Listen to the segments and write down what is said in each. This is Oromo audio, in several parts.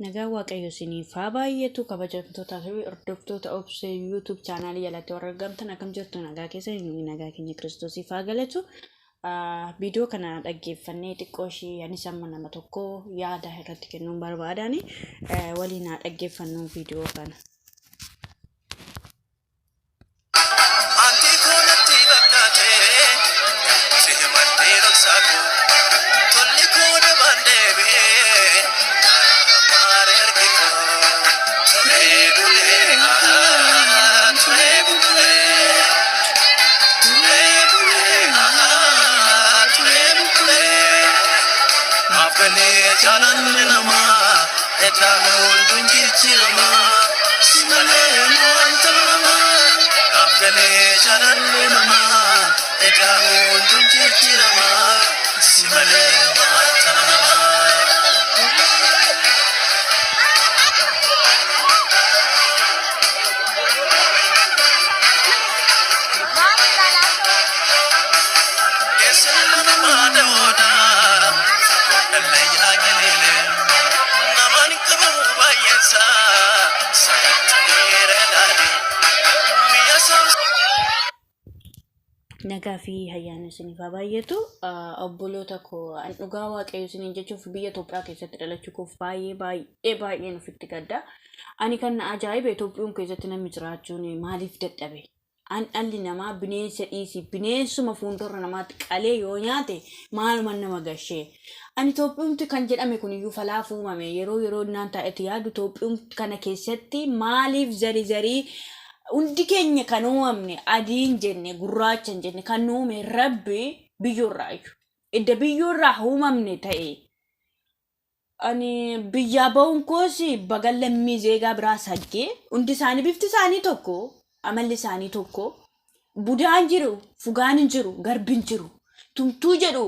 Nagaa Waaqayyo isiniif haa baay'atu kabajamtootaa fi hordoftoota obsee YouTube chaanaalii jalatti warra argamtan akkam jirtu nagaa keessa nagaa keenya Kiristoosiif haa galatu. Viidiyoo kana dhaggeeffannee xiqqoo ishee anis amma nama tokko yaada irratti kennuun barbaadani waliin haa dhaggeeffannu viidiyoo kana. Nagaa fi ayyaana isiniif haa baay'atu. Obboloota koo dhugaa Waaqayyo isiniin jechuuf biyya Itoophiyaa keessatti dhalachuuf baay'ee nufitti gadda. Ani kan ajaa'iba Itoophiyaan keessatti namni jiraachuun maaliif dadhabe? Dhalli namaa bineensa dhiisi bineensuma fuuldura namaatti qalee yoo nyaate maaluma nama gashee. Ani Itoophiyaan kan jedhame kun iyyuu falaaf uumame yeroo naan taa'etti yaadu Itoophiyaan kana keessatti maaliif zarii hundi keenya kan uumamne adiin jenne gurraachan jenne kan uume Rabbi biyyoorraayu. Idda biyyoorraa uumamne ta'e. Ani biyyaa ba'uun koosi baga lammii zeegaa biraa saggee hundi isaanii bifti isaanii tokko amalli isaanii tokko budaan jiru fugaan hin jiru garbi hin jiru tumtuu jedhu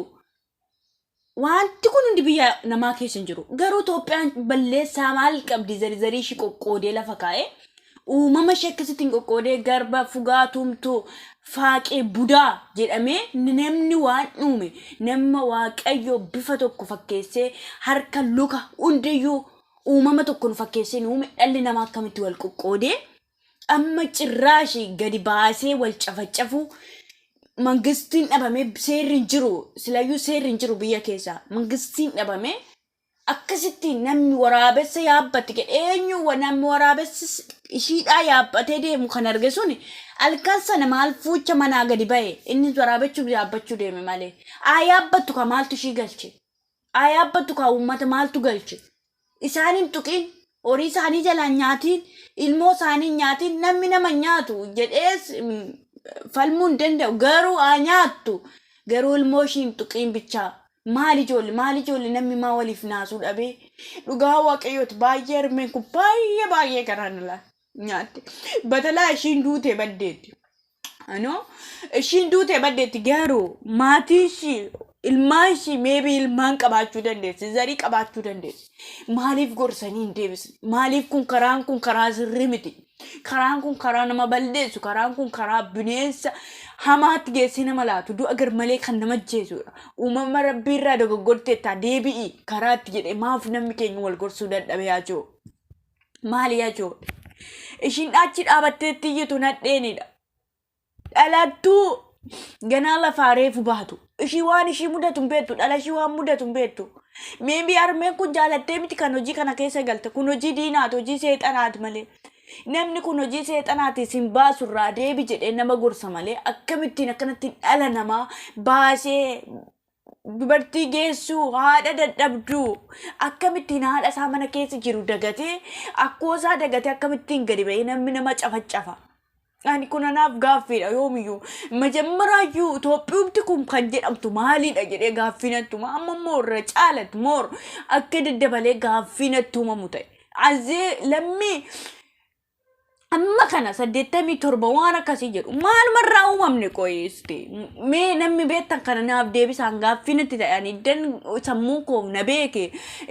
wanti kun hundi biyya namaa keessa hin jiru. Garuu Itoophiyaan balleessaa maal qabdi zarii ishii qoqqoodee lafa kaa'ee uumama shakkisitiin qoqqoodee garba fugaa tumtuu faaqee budaa jedhamee namni waan uume nama Waaqayyo bifa tokko fakkeessee harka luka hundiyyuu uumama tokko nu fakkeessee uume dhalli namaa akkamitti wal qoqqoodee amma cirraashii gadi baasee wal cafacafu mangistiin dhabame seerri hin jiru silayyuu seerri hin jiru biyya keessaa mangistiin dhabame akkasitti namni waraabessa yaabbatti eenyu namni waraabessa ishiidhaa yaabbatee deemu kan arge suni halkan sana maal fuucha manaa gadi ba'e inni waraabachuuf yaabbachuu deeme malee yaabbattu ka maaltu ishii galche yaabbattu ka uummata maaltu galche isaaniin tuqiin horii isaanii jalaan nyaatiin ilmoo isaanii nyaatiin namni nama nyaatu jedhees falmuu hin danda'u garuu nyaattu garuu ilmoo ishiin tuqiin bichaa. Maali ijoolli namni maa waliif naasuu dhabee dhugaa Waaqayyooti baay'ee harmeen kun baay'ee garaan ala nyaatte. Batalaa ishiin duutee baddeetti. Ishiin duutee baddeetti garuu maatii ishii ilmaan ishii meebii ilmaan qabaachuu dandeessi zarii qabaachuu dandeessi. Maaliif gorsanii hin deebisne? Maaliif karaan kun karaa sirrii miti? Karaan kun karaa nama balleessu karaan kun karaa bineensa hamaatti geessee nama laatu du'a garmalee kan nama ajjeesudha. Uumama Rabbii irraa dogoggorteetta deebi'i karaatti jedhee maaf namni keenya wal gorsuu dadhabe yaajoo? Maali yaajoo? Ishiin achi dhaabatteetti iyyatu nadheenidha. Dhalattuu ganaa lafaa reefu baatu. Ishii waan ishii mudatu hin beektu dhala ishii waan mudatu hin beektu. Meebii harmeen kun jaalattee miti kan hojii kana keessa galte kun hojii diinaati hojii seexanaati malee. Namni kun hojii seexanaati sin baasurraa deebi jedhee nama gorsa malee akkamittiin akkanatti dhala namaa baasee dubartii geessuu haadha dadhabduu akkamittiin haadha isaa mana keessa jiru dagatee akkoosaa dagatee akkamittiin gadi ba'ee namni nama cafacafa. Ani kun anaaf gaaffiidha yoomiyyuu majammaraayyuu Itoophiyaatti kun kan jedhamtu maalidha jedhee gaaffinattu amma moorra caalatu moor akka daddabalee gaaffinattu uumamu ta'e. Azee lammii amma kana 87 waan akkasii jedhu maalmarraa uumamne qoyeeste mee namni beektan kana naaf deebisaan gaaffinatti ta'anii dan sammuu koo na beeke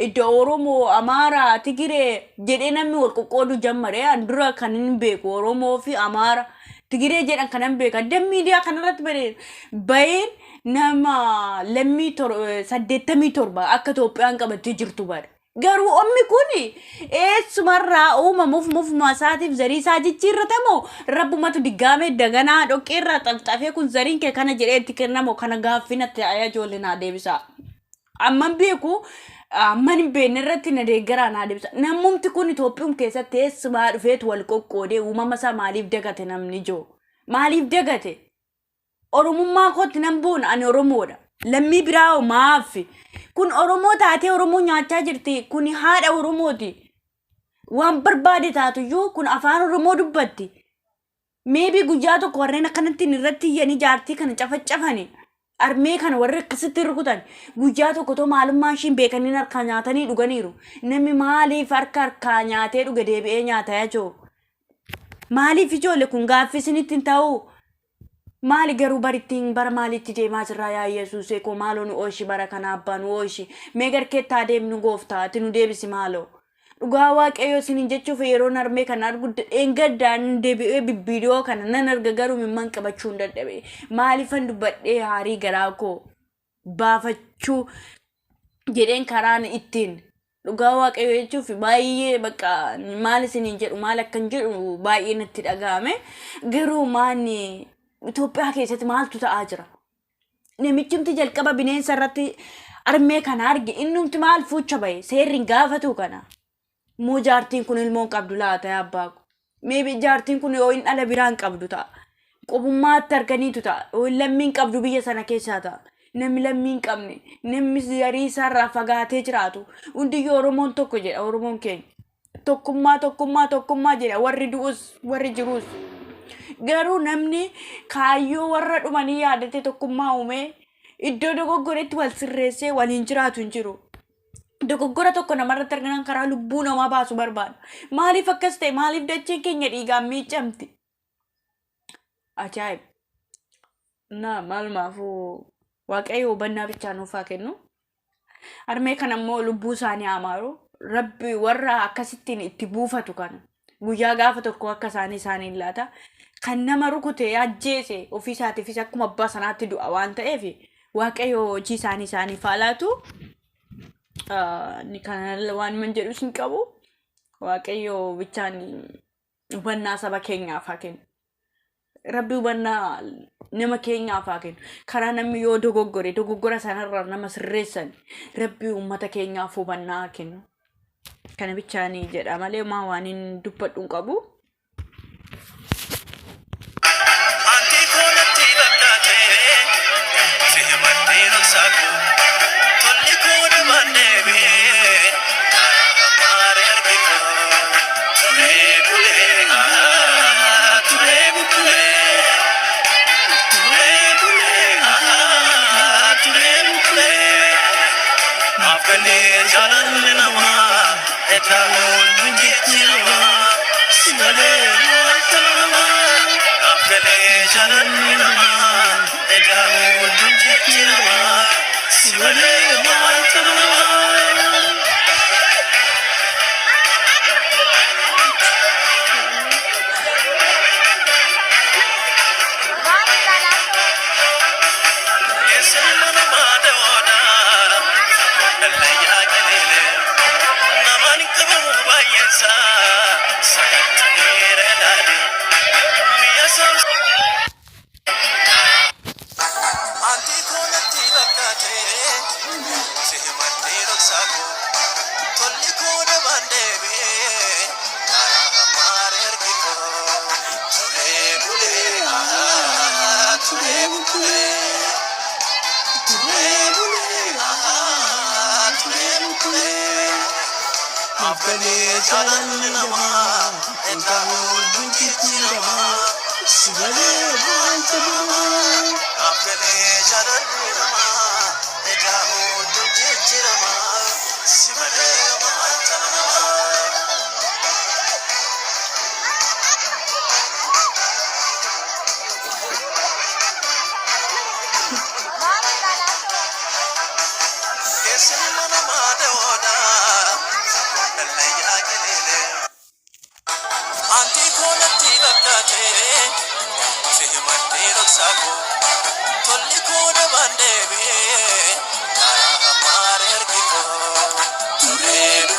iddoo Oromoo Amaaraa Tigiree jedhee namni wal qoqqoodu jammare dura kan hin beeku Oromoo fi Amaara Tigiree jedhan kanan beeka dan miidiyaa kanarratti baheen nama lammii 87 akka Itoophiyaan qabattee jirtu bara Garuu ommi kuni eessumarraa uumamuuf mufuma isaatiif zarii isaa jijjiirratamoo rabbumatu diggaamee daganaa dhoqqeerraa xaxxafee kun zariin kee kana jedhee itti kennamoo kana gaaffinatti ayaa ijoollee naa deebisa. Amman beeku amman hin beekne irratti na deeggaraa naa deebisa. Namumti kun Itoophiyaa keessatti eessumaa dhufeetu wal qoqqoodee uumama isaa maaliif dagate namni ijoo? Maaliif dagate? Oromummaa kootti nan boona ani Oromoodha. Lammii biraa maafi? Kun Oromoo taatee Oromoo nyaachaa jirti. Kun haadha Oromooti. Waan barbaade taatuyyuu kun afaan Oromoo dubbatti. Maybe guyyaa tokko warreen akkanatti irratti iyyanii jaartii kana cafacafani. Armee kana warri akkasitti rukutan. Guyyaa tokko too maalummaa ishiin beekanii harkaa nyaatanii dhuganiiru. Namni maaliif harkaa nyaatee dhuga deebi'ee nyaataa jechuu? Maaliif ijoollee kun gaaffii isinitti hin ta'uu? Maali garuu barittiin bara maalitti deemaa jirra yaa Yesuus eko maaloo nu ooshi bara kana abbaa nu ooshi mee garkeettaa deemnu gooftaa ati nu deebisi maaloo dhugaa waaqayyoo isiniin jechuuf yeroo narmee kana argudda eengaddaan deebi'ee bibbiidiyoo kana nan arga garuu mimman qabachuu hin dadhabe maalifan dubbadhee haarii garaa koo baafachuu jedheen karaan ittiin dhugaa waaqayyoo jechuuf baay'ee bakka maal isiniin jedhu maal akkan jedhu baay'ee natti dhaga'ame garuu maanni Itoophiyaa keessatti maaltu ta'aa jira? Namichumti jalqaba bineensa irratti armee kana arge innumti maal fuucha bahe seerri gaafatu kana. Moo jaartiin kun ilmoon qabdu laata yaa abbaa ko? Maybe jaartiin kun yoo hin dhala biraan qabdu ta'a. Qobummaatti arganiitu ta'a. Yoo lammiin qabdu biyya sana keessaa ta'a. Namni lammiin qabne namni zarii isaarraa fagaatee jiraatu. Hundiyyuu Oromoon tokko jedha Oromoon keenya. Tokkummaa jedha warri du'us warri jiruus. Garuu namni kaayyoo warra dhumanii yaadate tokkummaa uume iddoo dogoggoretti wal sirreessee waliin jiraatu hin jiru. Dogoggora tokko namarratti arganan karaa lubbuu namaa baasu barbaada. Maaliif akkas ta'e? Maaliif dacheen keenya dhiigaan miicamti? Ajaa'ib. Maalumaafuu waaqayyo hubannaa bichaa nuuf haa kennu. Armee kana immoo lubbuu isaanii amaaru. Rabbi warra akkasittiin itti buufatu kana. Guyyaa gaafa tokko akka isaanii laata. Kan nama rukute ajjeese ofii isaatiifis akkuma abbaa sanaatti du'a waan ta'eef waaqayyo hojii isaanii faalaatu ni kana waan man jedhu sin qabu waaqayyo bichaan hubannaa saba keenyaaf haa kennu. Rabbi hubannaa nama keenyaaf haa kennu. Karaa namni yoo dogoggora sanarraa nama sirreessan Rabbi uummata keenyaaf hubannaa haa kennu. Kana bichaanii jedha malee waan hin dubbadhu hin qabu. Today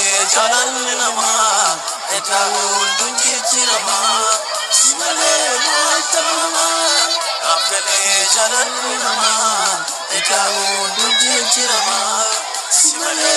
jalan nama etawu dunji jirama simale maitama afkale jalan nama etawu dunji jirama simale